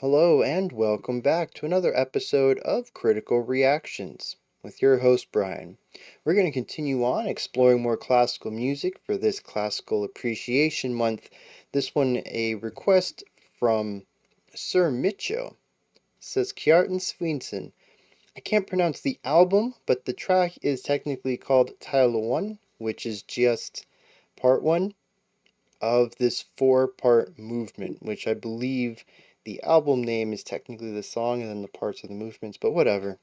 Hello and welcome back to another episode of Critical Reactions with your host Bryan. We're going to continue on exploring more classical music for this Classical Appreciation Month. This one a request from Sir Micho. It says Kjartan Sveinsson. I can't pronounce the album, but the track is technically called Teil I, which is just part 1 of this 4-part movement, which I believe the album name is technically the song and then the parts of the movements, but whatever.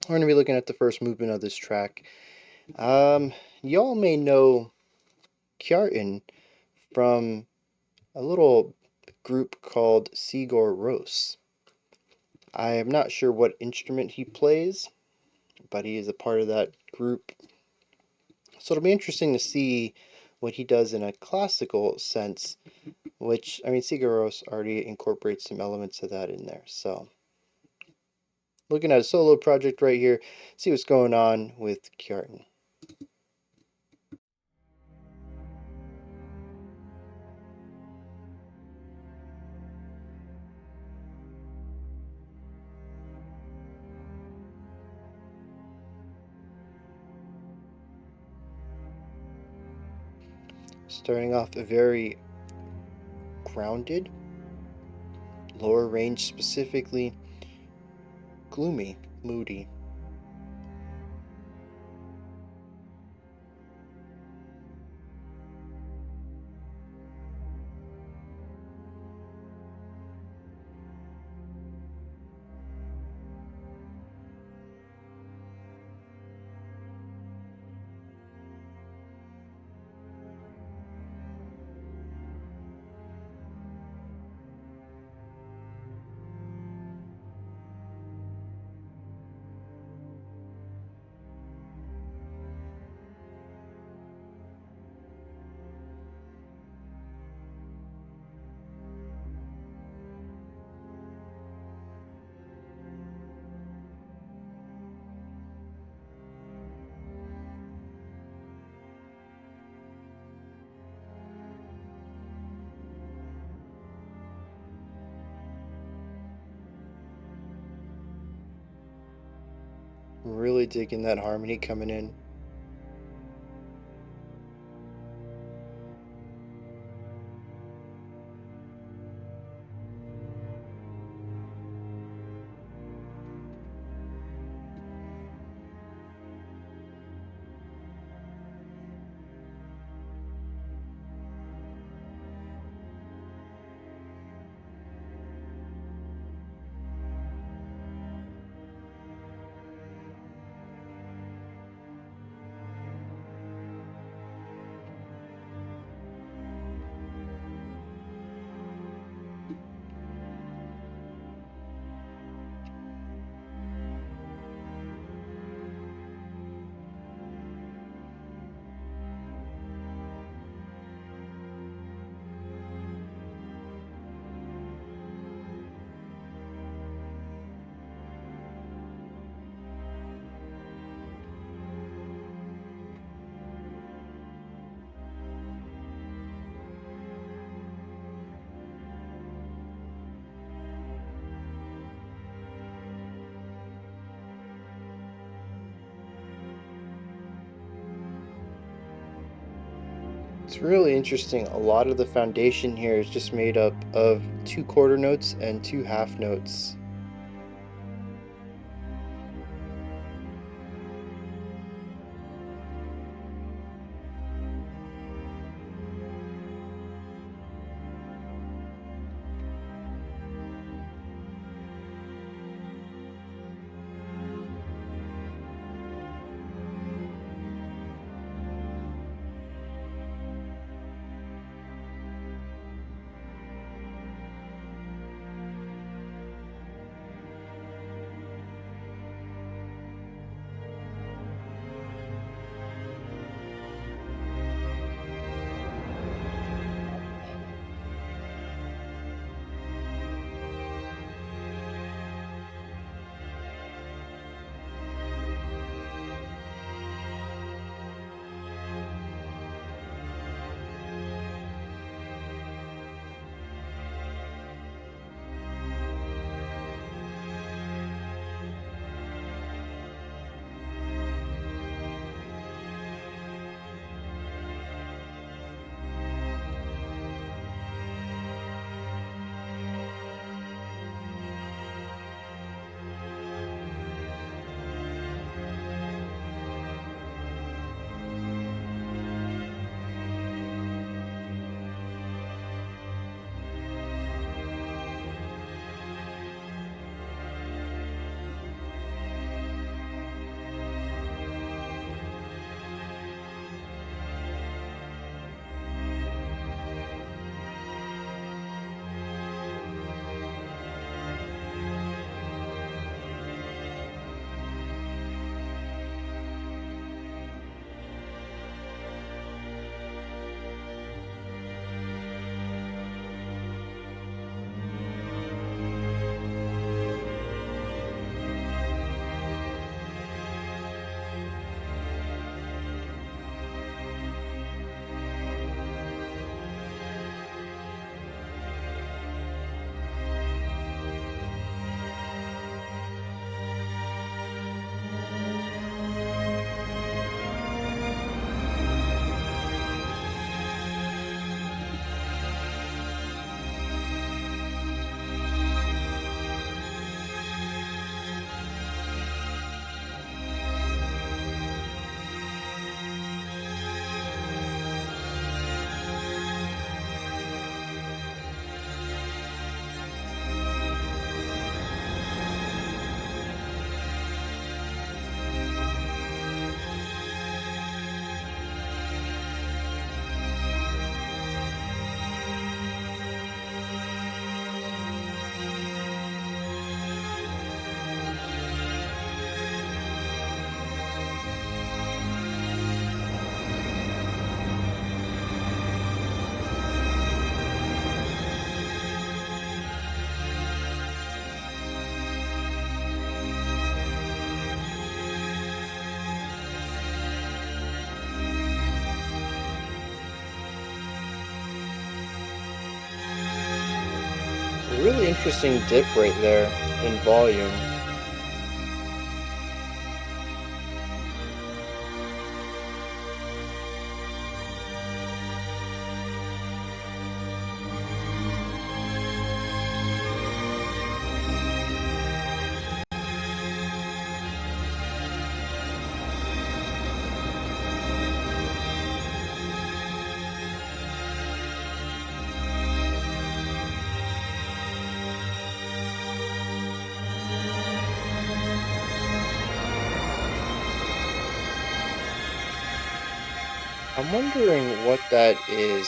We're going to be looking at the first movement of this track. Y'all may know Kjartan from a little group called Sigur Rós. I am not sure what instrument he plays, but he is a part of that group. So it'll be interesting to see what he does in a classical sense, which, I mean, Sigur Rós already incorporates some elements of that in there. So looking at a solo project right here, see what's going on with Kjartan. Starting off very grounded, lower range specifically, gloomy, moody. Really digging that harmony coming in. It's really interesting. A lot of the foundation here is just made up of 2 quarter notes and 2 half notes. Really interesting dip right there in volume. I'm wondering what that is.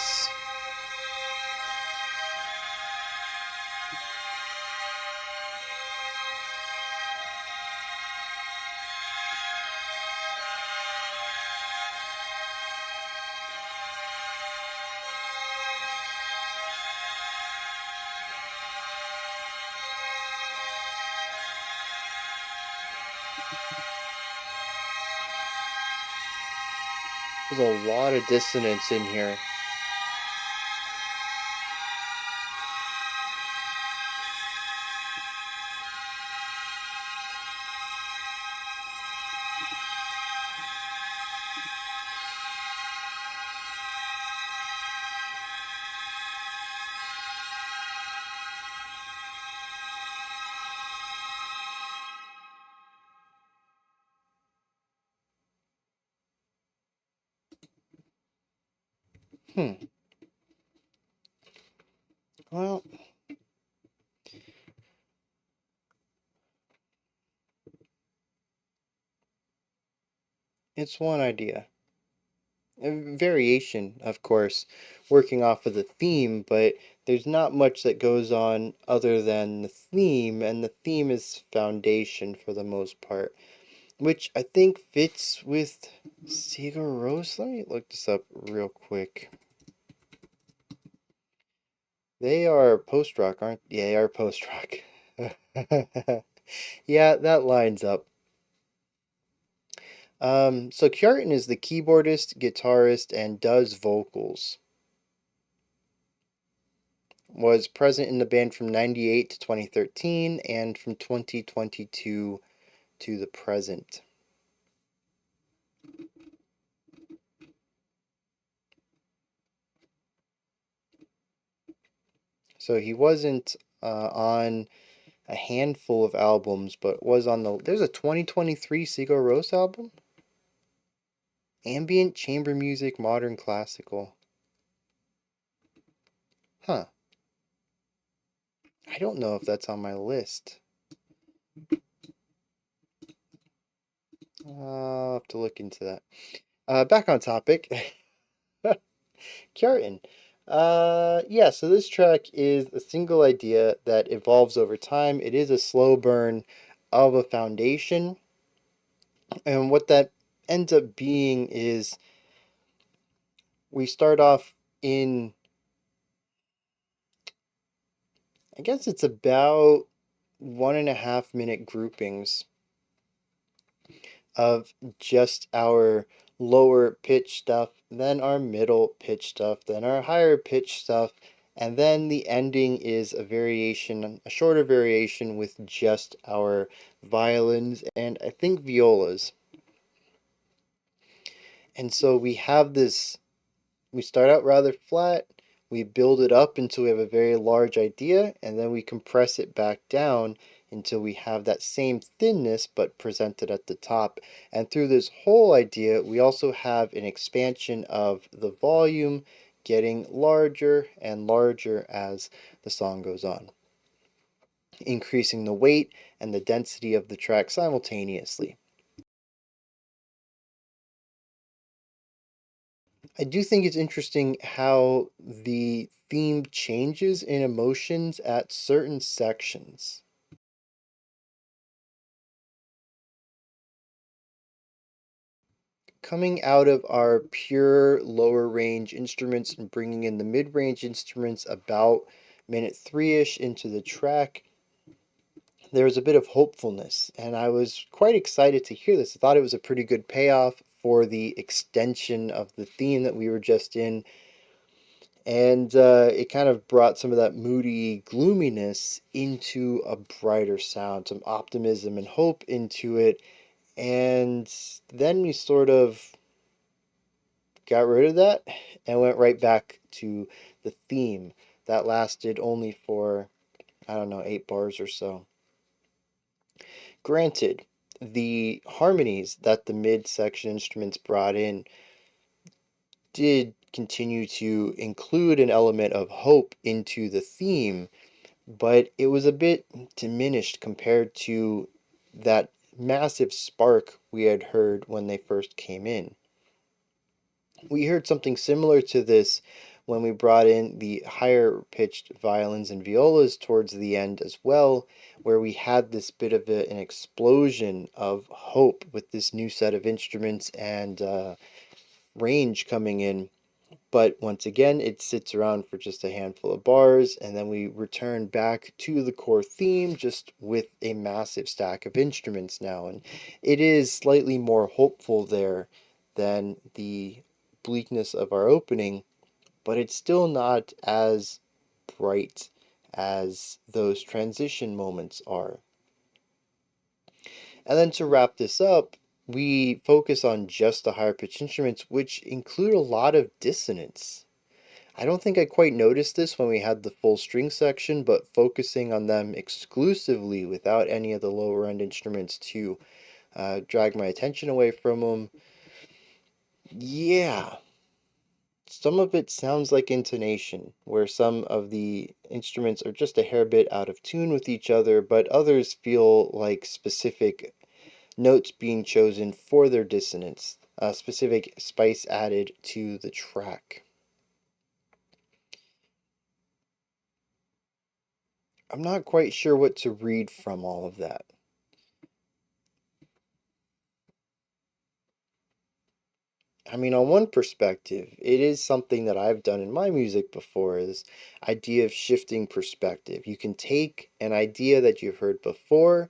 There's a lot of dissonance in here. Hmm. Well, it's one idea. A variation, of course, working off of the theme, but there's not much that goes on other than the theme, and the theme is foundation for the most part, which I think fits with Sigur Rós. Let me look this up real quick. They are post-rock, aren't they? Yeah, they are post-rock. Yeah, that lines up. So Kjartan is the keyboardist, guitarist, and does vocals. Was present in the band from 98 to 2013 and from 2022 to the present. So he wasn't on a handful of albums, but was on there's a 2023 Sigur Rós album? Ambient chamber music, modern classical. Huh. I don't know if that's on my list. I'll have to look into that. Back on topic. Kjartan. Yeah, so this track is a single idea that evolves over time. It is a slow burn of a foundation. And what that ends up being is we start off in, I guess it's about 1.5 minute groupings of just our lower pitch stuff, then our middle pitch stuff, then our higher pitch stuff, and then the ending is a variation, a shorter variation with just our violins and I think violas. And so we have this, we start out rather flat, we build it up until we have a very large idea, and then we compress it back down until we have that same thinness but presented at the top. And through this whole idea, we also have an expansion of the volume getting larger and larger as the song goes on, increasing the weight and the density of the track simultaneously. I do think it's interesting how the theme changes in emotions at certain sections. Coming out of our pure lower range instruments and bringing in the mid range instruments about minute 3-ish into the track, there was a bit of hopefulness, and I was quite excited to hear this. I thought it was a pretty good payoff for the extension of the theme that we were just in. And it kind of brought some of that moody gloominess into a brighter sound, some optimism and hope into it. And then we sort of got rid of that and went right back to the theme that lasted only for, I don't know, 8 bars or so. Granted, the harmonies that the mid-section instruments brought in did continue to include an element of hope into the theme, but it was a bit diminished compared to that massive spark we had heard when they first came in. We heard something similar to this when we brought in the higher pitched violins and violas towards the end as well, where we had this bit of an explosion of hope with this new set of instruments and range coming in. But once again, it sits around for just a handful of bars, and then we return back to the core theme just with a massive stack of instruments now. And it is slightly more hopeful there than the bleakness of our opening, but it's still not as bright as those transition moments are. And then to wrap this up, we focus on just the higher pitched instruments, which include a lot of dissonance. I don't think I quite noticed this when we had the full string section, but focusing on them exclusively without any of the lower end instruments to drag my attention away from them. Yeah, some of it sounds like intonation, where some of the instruments are just a hair bit out of tune with each other, but others feel like specific notes being chosen for their dissonance, a specific spice added to the track. I'm not quite sure what to read from all of that. I mean, on one perspective, it is something that I've done in my music before, is idea of shifting perspective. You can take an idea that you've heard before,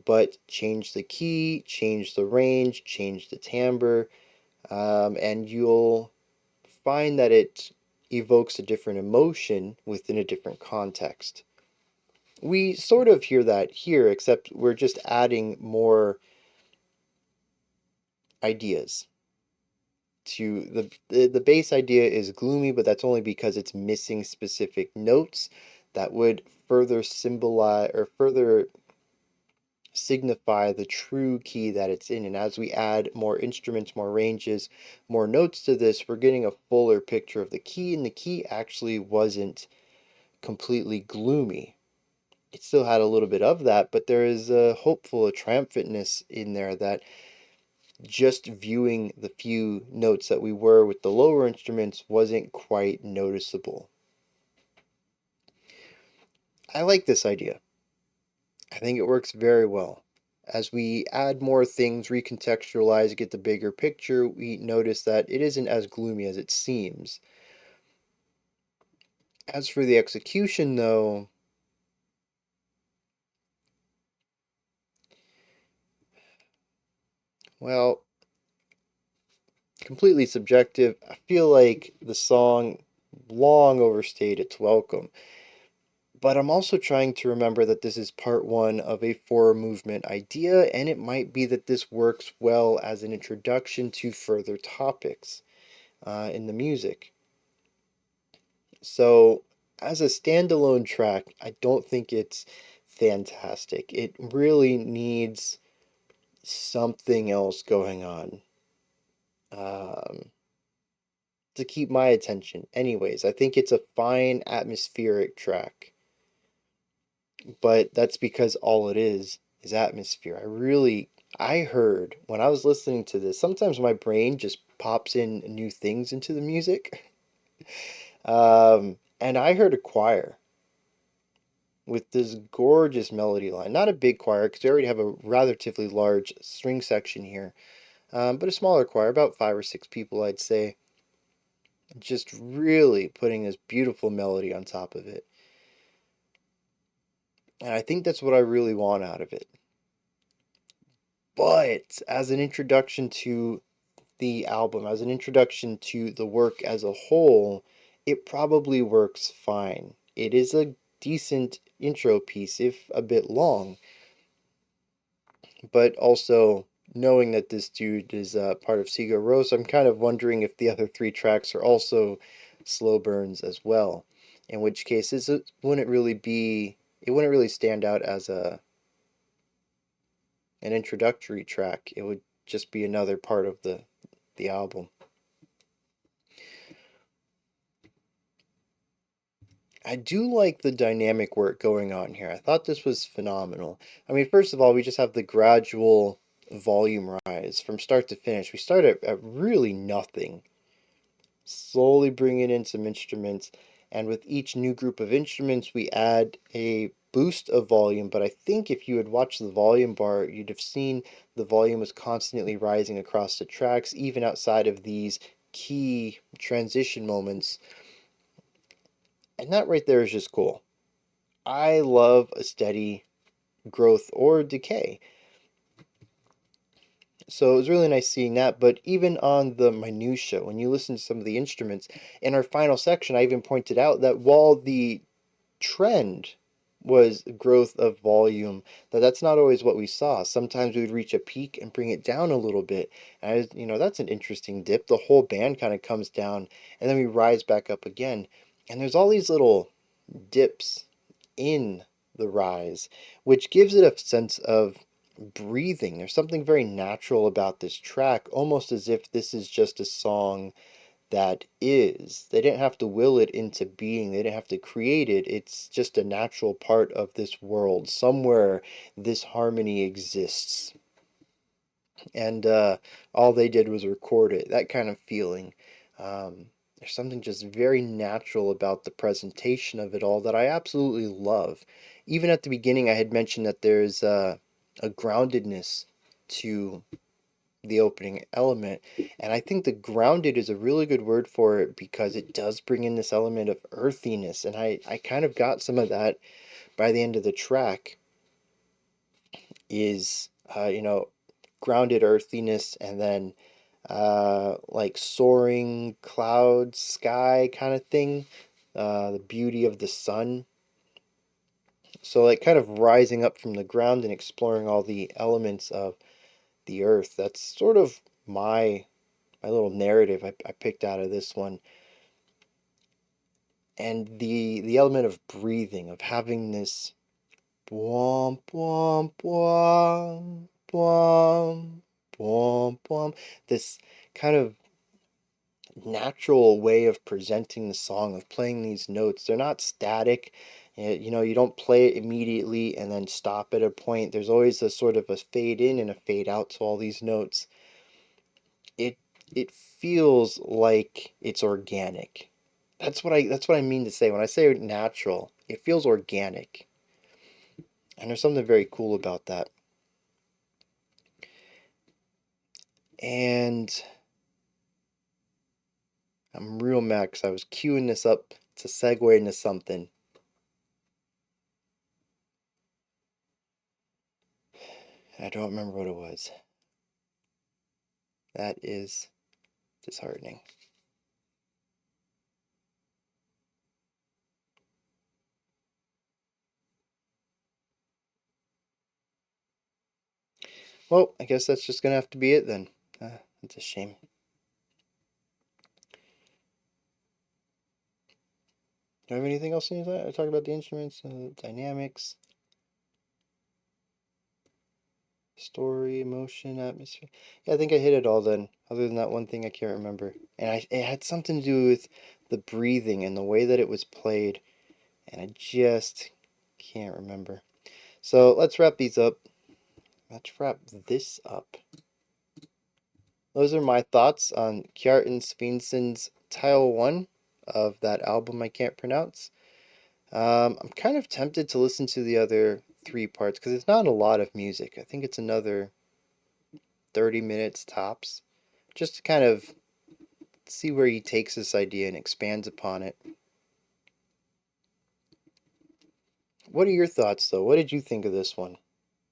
but change the key, change the range, change the timbre, and you'll find that it evokes a different emotion within a different context. We sort of hear that here, except we're just adding more ideas to the base idea is gloomy, but that's only because it's missing specific notes that would further symbolize or further signify the true key that it's in. And as we add more instruments, more ranges, more notes to this, we're getting a fuller picture of the key, and the key actually wasn't completely gloomy. It still had a little bit of that, but there is a hopeful, a triumphantness in there that just viewing the few notes that we were with the lower instruments wasn't quite noticeable. I like this idea. I think it works very well. As we add more things, recontextualize, get the bigger picture, we notice that it isn't as gloomy as it seems. As for the execution, though, well, completely subjective. I feel like the song long overstayed its welcome. But I'm also trying to remember that this is part one of a four-movement idea, and it might be that this works well as an introduction to further topics in the music. So, as a standalone track, I don't think it's fantastic. It really needs something else going on um, to keep my attention. Anyways, I think it's a fine atmospheric track. But that's because all it is atmosphere. I heard when I was listening to this, sometimes my brain just pops in new things into the music. And I heard a choir with this gorgeous melody line. Not a big choir, because we already have a relatively large string section here, but a smaller choir, about 5 or 6 people, I'd say, just really putting this beautiful melody on top of it. And I think that's what I really want out of it. But as an introduction to the album, as an introduction to the work as a whole, it probably works fine. It is a decent intro piece, if a bit long, but also knowing that this dude is part of Sigur Rós, I'm kind of wondering if the other three tracks are also slow burns as well. In which case, it wouldn't really stand out as an introductory track. It would just be another part of the album. I do like the dynamic work going on here. I thought this was phenomenal. I mean, first of all, we just have the gradual volume rise from start to finish. We start at really nothing, slowly bringing in some instruments, and with each new group of instruments, we add a boost of volume. But I think if you had watched the volume bar, you'd have seen the volume was constantly rising across the tracks, even outside of these key transition moments. And that right there is just cool. I love a steady growth or decay. So it was really nice seeing that. But even on the minutia, when you listen to some of the instruments, in our final section, I even pointed out that while the trend was growth of volume, that's not always what we saw. Sometimes we would reach a peak and bring it down a little bit. And that's an interesting dip. The whole band kind of comes down and then we rise back up again. And there's all these little dips in the rise, which gives it a sense of breathing. There's something very natural about this track, almost as if this is just a song that is. They didn't have to will it into being, they didn't have to create it. It's just a natural part of this world. Somewhere this harmony exists. And all they did was record it. That kind of feeling. There's something just very natural about the presentation of it all that I absolutely love. Even at the beginning, I had mentioned that there's a groundedness to the opening element, and I think the grounded is a really good word for it because it does bring in this element of earthiness, and I kind of got some of that by the end of the track. Is grounded earthiness, and then like soaring clouds, sky kind of thing, the beauty of the sun. So like kind of rising up from the ground and exploring all the elements of the earth. That's sort of my little narrative I picked out of this one. And the element of breathing, of having this bwomp bwomp bwomp bwomp bwomp bwomp, this kind of natural way of presenting the song, of playing these notes. They're not static. You don't play it immediately and then stop at a point. There's always a sort of a fade in and a fade out to all these notes. It it feels like it's organic. That's what I mean to say. When I say natural, it feels organic. And there's something very cool about that. And I'm real mad because I was queuing this up to segue into something. I don't remember what it was. That is disheartening. Well, I guess that's just gonna have to be it then. That's a shame. Do I have anything else in that? I talk about the instruments, dynamics, story, emotion, atmosphere. Yeah, I think I hit it all then. Other than that one thing I can't remember. And it had something to do with the breathing and the way that it was played. And I just can't remember. So let's wrap these up. Let's wrap this up. Those are my thoughts on Kjartan Sveinsson's Teil I of that album I can't pronounce. I'm kind of tempted to listen to the other three parts because it's not a lot of music. I think it's another 30 minutes tops, just to kind of see where he takes this idea and expands upon it. What are your thoughts, though? What did you think of this one?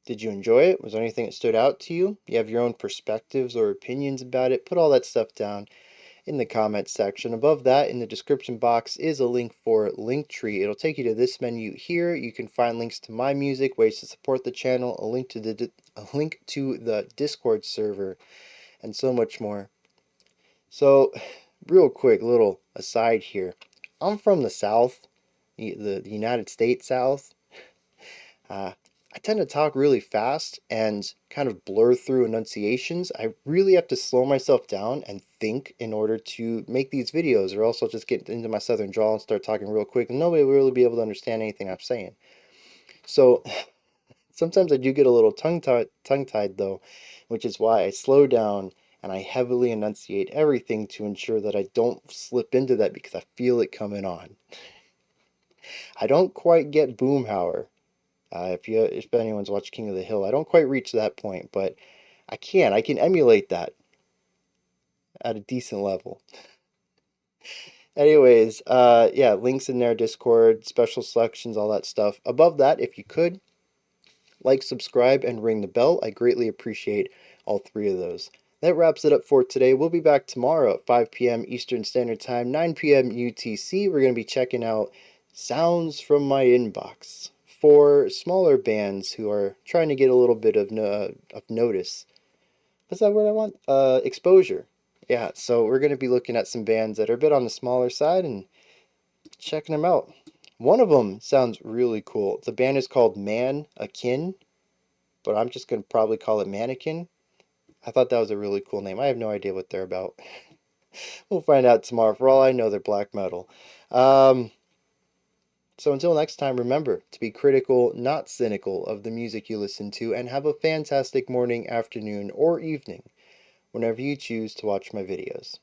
Did you enjoy it? Was there anything that stood out to you? You have your own perspectives or opinions about it? Put all that stuff down in the comments section. Above that, in the description box, is a link for Linktree. It'll take you to this menu here. You can find links to my music, ways to support the channel, a link to the Discord server, and so much more. So, real quick, little aside here. I'm from the South, the United States South. I tend to talk really fast and kind of blur through enunciations. I really have to slow myself down and think in order to make these videos, or else I'll just get into my southern drawl and start talking real quick, and nobody will really be able to understand anything I'm saying. So sometimes I do get a little tongue-tied though, which is why I slow down and I heavily enunciate everything to ensure that I don't slip into that because I feel it coming on. I don't quite get Boomhauer. If anyone's watched King of the Hill, I don't quite reach that point, but I can emulate that at a decent level. Anyways, yeah, links in there, Discord, special selections, all that stuff. Above that, if you could, like, subscribe, and ring the bell. I greatly appreciate all three of those. That wraps it up for today. We'll be back tomorrow at 5 p.m. Eastern Standard Time, 9 p.m. UTC. We're going to be checking out Sounds from My Inbox for smaller bands who are trying to get a little bit of notice. What's that word I want? Exposure. Yeah, so we're going to be looking at some bands that are a bit on the smaller side and checking them out. One of them sounds really cool. The band is called Man Akin, but I'm just going to probably call it Mannequin. I thought that was a really cool name. I have no idea what they're about. We'll find out tomorrow. For all I know, they're black metal. So until next time, remember to be critical, not cynical, of the music you listen to, and have a fantastic morning, afternoon, or evening whenever you choose to watch my videos.